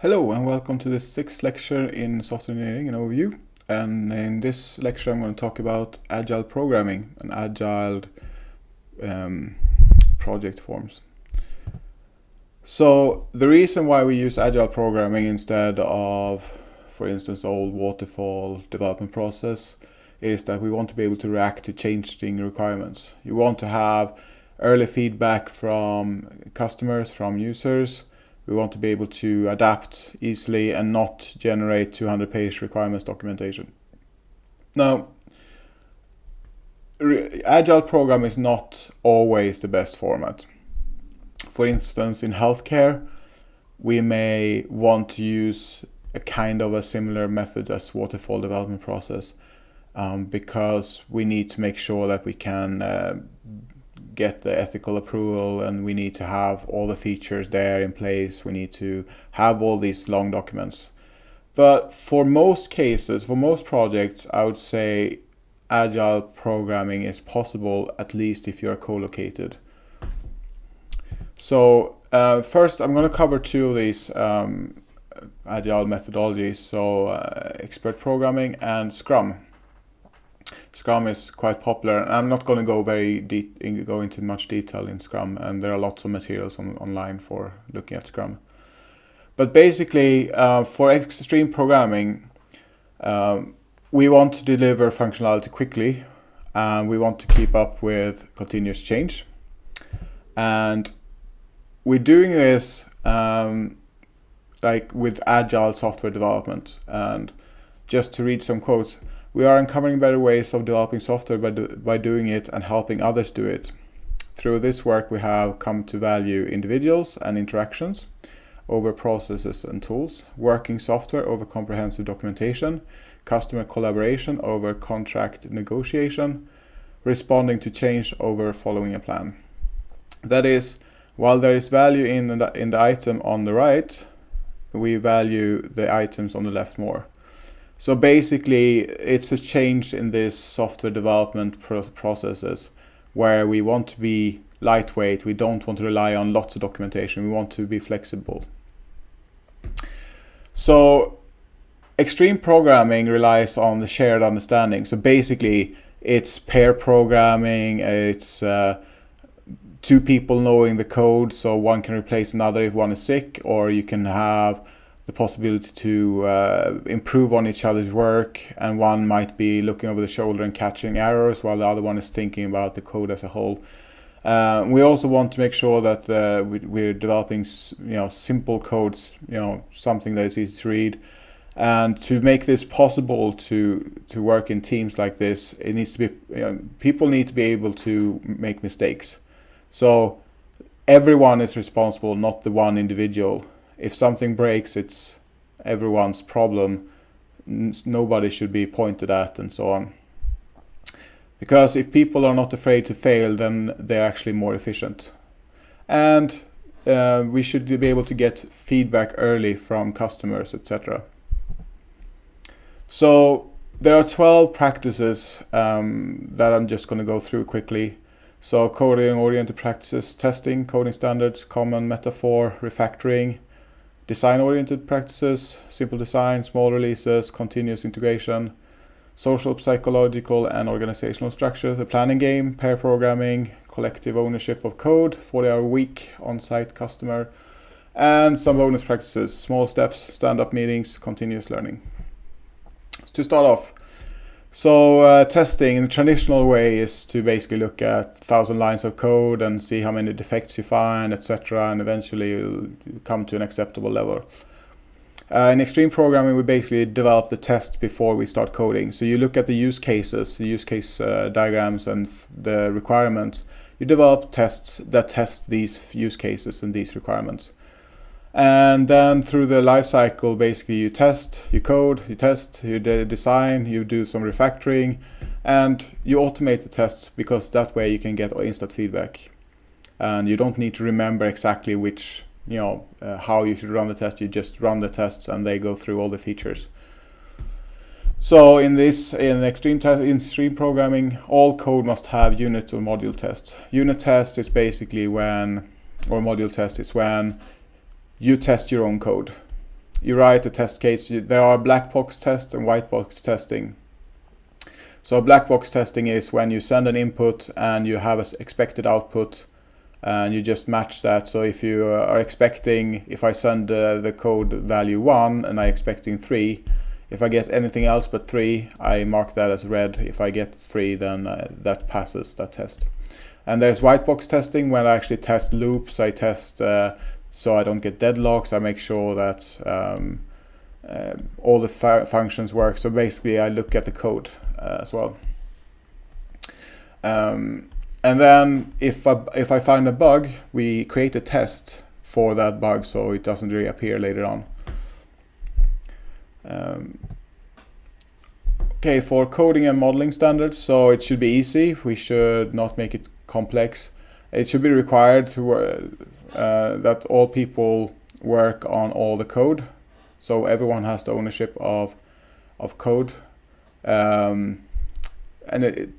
Hello and welcome to the sixth lecture in software engineering and overview. And in this lecture I'm going to talk about agile programming and agile project forms. So the reason why we use agile programming instead of, for instance, the old waterfall development process is that we want to be able to react to changing requirements. You want to have early feedback from customers, from users. We want to be able to adapt easily and not generate 200-page requirements documentation. Now, agile program is not always the best format. For instance, in healthcare, we may want to use a kind of a similar method as waterfall development process because we need to make sure that we can get the ethical approval, and we need to have all the features there in place. We need to have all these long documents. But for most cases, for most projects, I would say agile programming is possible, at least if you're co-located. So first I'm going to cover two of these agile methodologies, so expert programming and Scrum. Scrum is quite popular, and I'm not going to go into much detail in Scrum, and there are lots of materials online for looking at Scrum. But basically, for extreme programming, we want to deliver functionality quickly, and we want to keep up with continuous change. And we're doing this like with agile software development. And just to read some quotes, we are uncovering better ways of developing software by doing it and helping others do it. Through this work, we have come to value individuals and interactions over processes and tools, working software over comprehensive documentation, customer collaboration over contract negotiation, responding to change over following a plan. That is, while there is value in the item on the right, we value the items on the left more. So basically, it's a change in this software development processes where we want to be lightweight. We don't want to rely on lots of documentation. We want to be flexible. So extreme programming relies on the shared understanding. So basically, it's pair programming. It's two people knowing the code, so one can replace another if one is sick, or you can have the possibility to improve on each other's work, and one might be looking over the shoulder and catching errors while the other one is thinking about the code as a whole. We also want to make sure that we're developing simple codes, something that is easy to read. And to make this possible to work in teams like this, it needs to be people need to be able to make mistakes. So everyone is responsible, not the one individual. If something breaks, it's everyone's problem. Nobody should be pointed at and so on. Because if people are not afraid to fail, then they're actually more efficient. And we should be able to get feedback early from customers, etc. So there are 12 practices that I'm just going to go through quickly. So coding-oriented practices, testing, coding standards, common metaphor, refactoring, design-oriented practices, simple design, small releases, continuous integration, social, psychological, and organizational structure, the planning game, pair programming, collective ownership of code, 40-hour week, on-site customer, and some bonus practices, small steps, stand-up meetings, continuous learning. To start off, so testing in the traditional way is to basically look at 1,000 lines of code and see how many defects you find, etc., and eventually you'll come to an acceptable level. In extreme programming, we basically develop the test before we start coding. So you look at the use cases, the use case diagrams, and the requirements. You develop tests that test these use cases and these requirements. And then through the life cycle, basically you test, you code, you test, you design, you do some refactoring, and you automate the tests, because that way you can get instant feedback. And you don't need to remember exactly which, how you should run the test. You just run the tests and they go through all the features. So in extreme programming, all code must have unit or module tests. Unit test is basically when, or module test is when you test your own code. you write a test case. There are black box test and white box testing. So black box testing is when you send an input and you have an expected output, and you just match that. So if you are expecting, if I send the code value 1 and I'm expecting 3, if I get anything else but 3, I mark that as red. If I get 3, then that passes that test. And there's white box testing, when I actually test loops. I test so I don't get deadlocks. I make sure that all the functions work. So basically I look at the code as well. And then if I find a bug, we create a test for that bug so it doesn't reappear later on. Okay, for coding and modeling standards, so it should be easy. We should not make it complex. It should be required to that all people work on all the code, so everyone has the ownership of code. And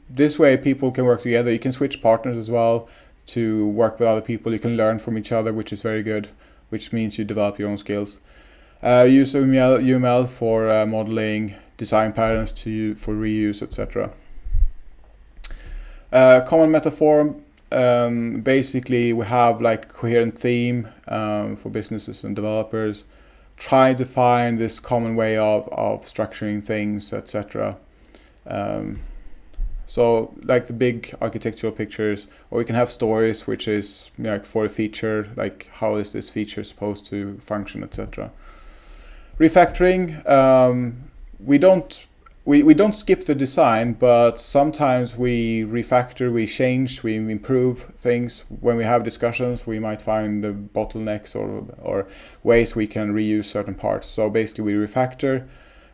this way people can work together. You can switch partners as well to work with other people. You can learn from each other, which is very good, which means you develop your own skills. Use UML for modeling, design patterns for reuse, etc. Common metaphor, basically we have like a coherent theme for businesses and developers. Try to find this common way of structuring things, etc. So like the big architectural pictures, or we can have stories, which is like for a feature, like how is this feature supposed to function, etc. Refactoring, we don't skip the design, but sometimes we refactor, we change, we improve things. When we have discussions, we might find bottlenecks or ways we can reuse certain parts. So basically we refactor.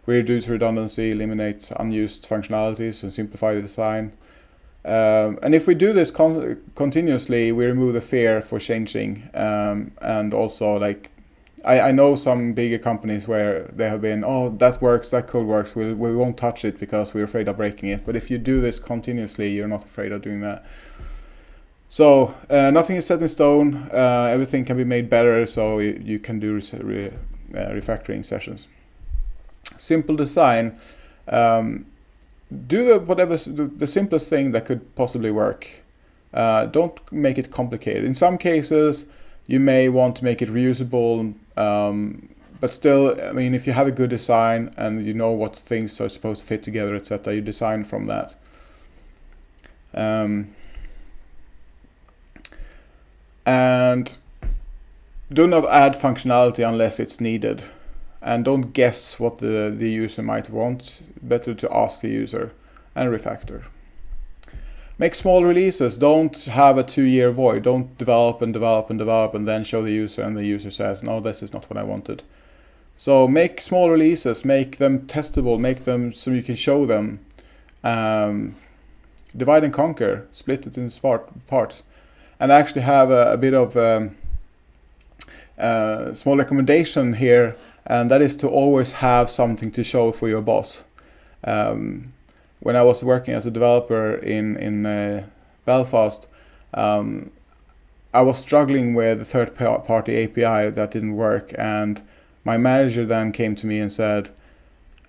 We reduce redundancy, eliminate unused functionalities, and simplify the design. And if we do this continuously, we remove the fear for changing. And also, like, I know some bigger companies where they have been, oh, that works, that code works, we won't touch it because we're afraid of breaking it. But if you do this continuously, you're not afraid of doing that. So nothing is set in stone. Everything can be made better, so you can do refactoring sessions. Simple design, do the simplest thing that could possibly work. Don't make it complicated. In some cases, you may want to make it reusable, but still, I mean, if you have a good design and you know what things are supposed to fit together, etc., you design from that. And do not add functionality unless it's needed. And don't guess what the user might want. Better to ask the user and refactor. Make small releases. Don't have a 2-year void. Don't develop and develop and develop and then show the user and the user says, no, this is not what I wanted. So make small releases, make them testable, make them so you can show them. Divide and conquer, split it into parts. And actually have a bit of small recommendation here, and that is to always have something to show for your boss. When I was working as a developer in Belfast, I was struggling with the third-party API that didn't work, and my manager then came to me and said,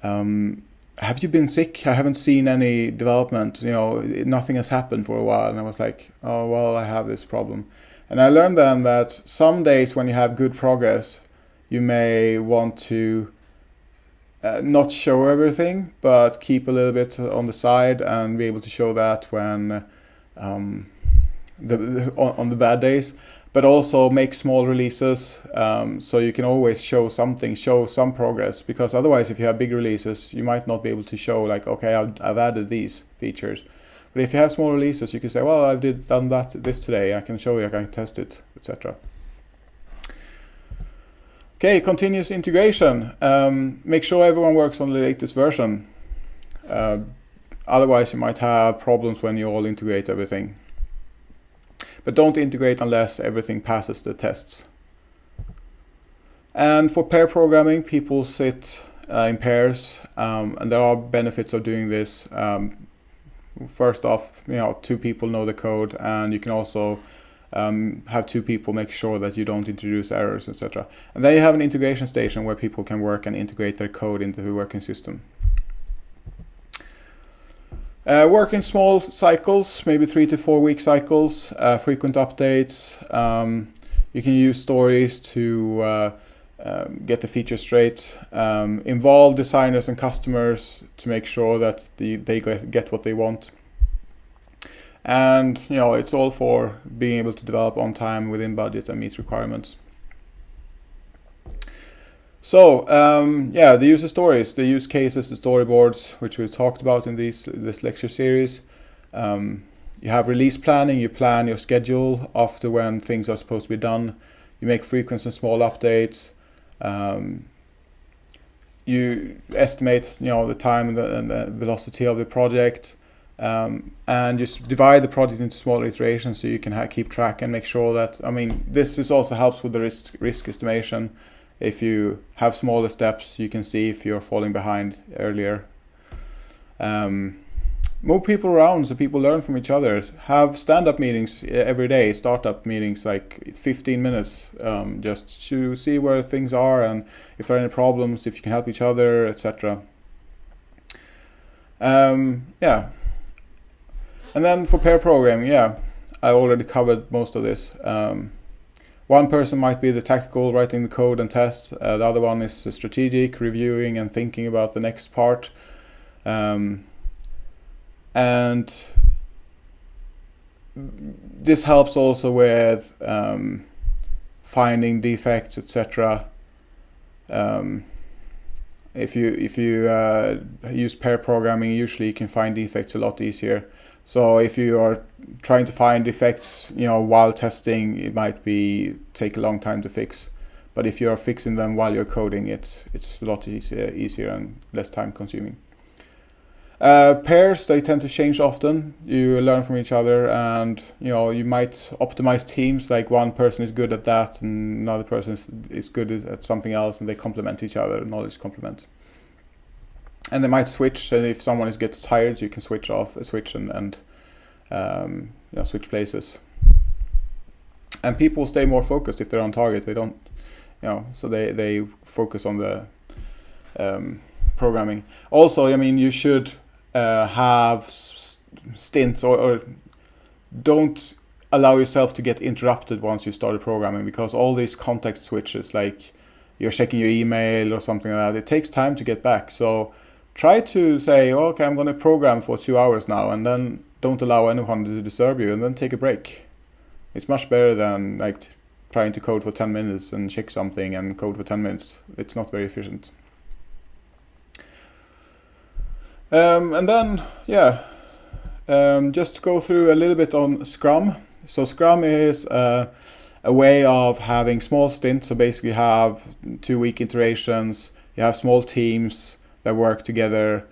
have you been sick? I haven't seen any development, nothing has happened for a while. And I was like, oh, well, I have this problem. And I learned then that some days when you have good progress, you may want to not show everything, but keep a little bit on the side and be able to show that when on the bad days. But also make small releases, so you can always show something, show some progress. Because otherwise, if you have big releases, you might not be able to show like, okay, I've added these features. But if you have small releases, you can say, well, I've done this today. I can show you, I can test it, etc. Okay, continuous integration. Make sure everyone works on the latest version. Otherwise, you might have problems when you all integrate everything. But don't integrate unless everything passes the tests. And for pair programming, people sit in pairs, and there are benefits of doing this. First off, 2 people know the code, and you can also have two people make sure that you don't introduce errors, etc. And then you have an integration station where people can work and integrate their code into the working system. Work in small cycles, maybe 3 to 4 week cycles, frequent updates. You can use stories to get the features straight. Involve designers and customers to make sure that they get what they want. And it's all for being able to develop on time, within budget, and meet requirements. So the user stories, the use cases, the storyboards, which we've talked about in this lecture series. You have release planning. You plan your schedule after when things are supposed to be done. You make frequent and small updates. You estimate the time and the velocity of the project. And just divide the project into smaller iterations so you can keep track and make sure that, this also helps with the risk estimation. If you have smaller steps, you can see if you're falling behind earlier. Move people around so people learn from each other. Have stand-up meetings every day, startup meetings like 15 minutes, just to see where things are and if there are any problems, if you can help each other, etc. And then for pair programming, I already covered most of this. One person might be the tactical, writing the code and test. The other one is strategic, reviewing and thinking about the next part. And this helps also with finding defects, etc. If you use pair programming, usually you can find defects a lot easier. So if you are trying to find defects, while testing, it might take a long time to fix. But if you are fixing them while you're coding, it's a lot easier and less time consuming. Pairs, they tend to change often. You learn from each other, and you might optimize teams, like one person is good at that and another person is good at something else, and they complement each other, knowledge complement. And they might switch, and if someone gets tired, you can switch and switch places. And people stay more focused if they're on target. They don't, so they focus on the programming. Also, you should have stints or don't allow yourself to get interrupted once you started programming, because all these context switches, like you're checking your email or something like that, it takes time to get back. So try to say, okay, I'm going to program for 2 hours now, and then don't allow anyone to disturb you, and then take a break. It's much better than trying to code for 10 minutes and check something and code for 10 minutes. It's not very efficient. And then, just to go through a little bit on Scrum. So Scrum is a way of having small stints. So basically you have 2-week iterations, you have small teams that work together.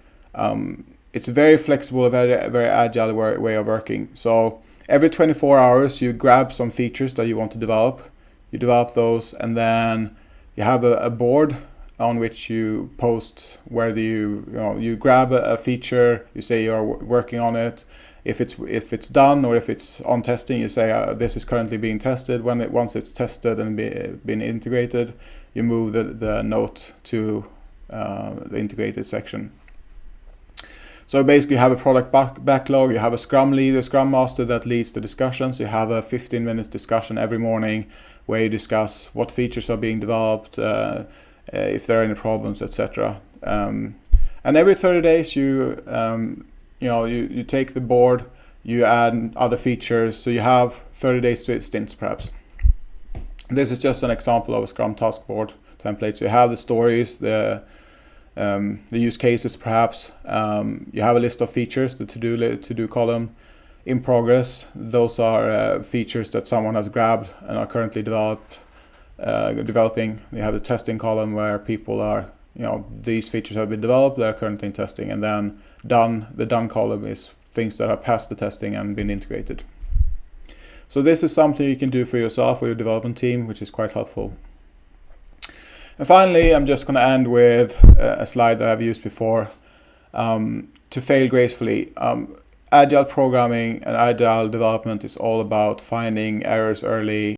It's a very flexible, a very agile way of working. So every 24 hours you grab some features that you want to develop. You develop those, and then you have a board on which you post whether you grab a feature, you say you're working on it. If it's done or if it's on testing, you say this is currently being tested. Once it's tested and been integrated, you move the note to the integrated section. So basically you have a product backlog, you have a Scrum lead, a Scrum Master that leads the discussions. You have a 15-minute discussion every morning where you discuss what features are being developed, if there are any problems, etc. And every 30 days you take the board, you add other features, so you have 30 days stints perhaps. This is just an example of a Scrum task board template. So you have the stories, the use cases perhaps. You have a list of features, the to-do column. In progress, those are features that someone has grabbed and are currently developing. You have the testing column where people are, these features have been developed, they're currently in testing. And then done, the done column is things that have passed the testing and been integrated. So this is something you can do for yourself or your development team, which is quite helpful. And finally, I'm just going to end with a slide that I've used before. To fail gracefully. Agile programming and agile development is all about finding errors early,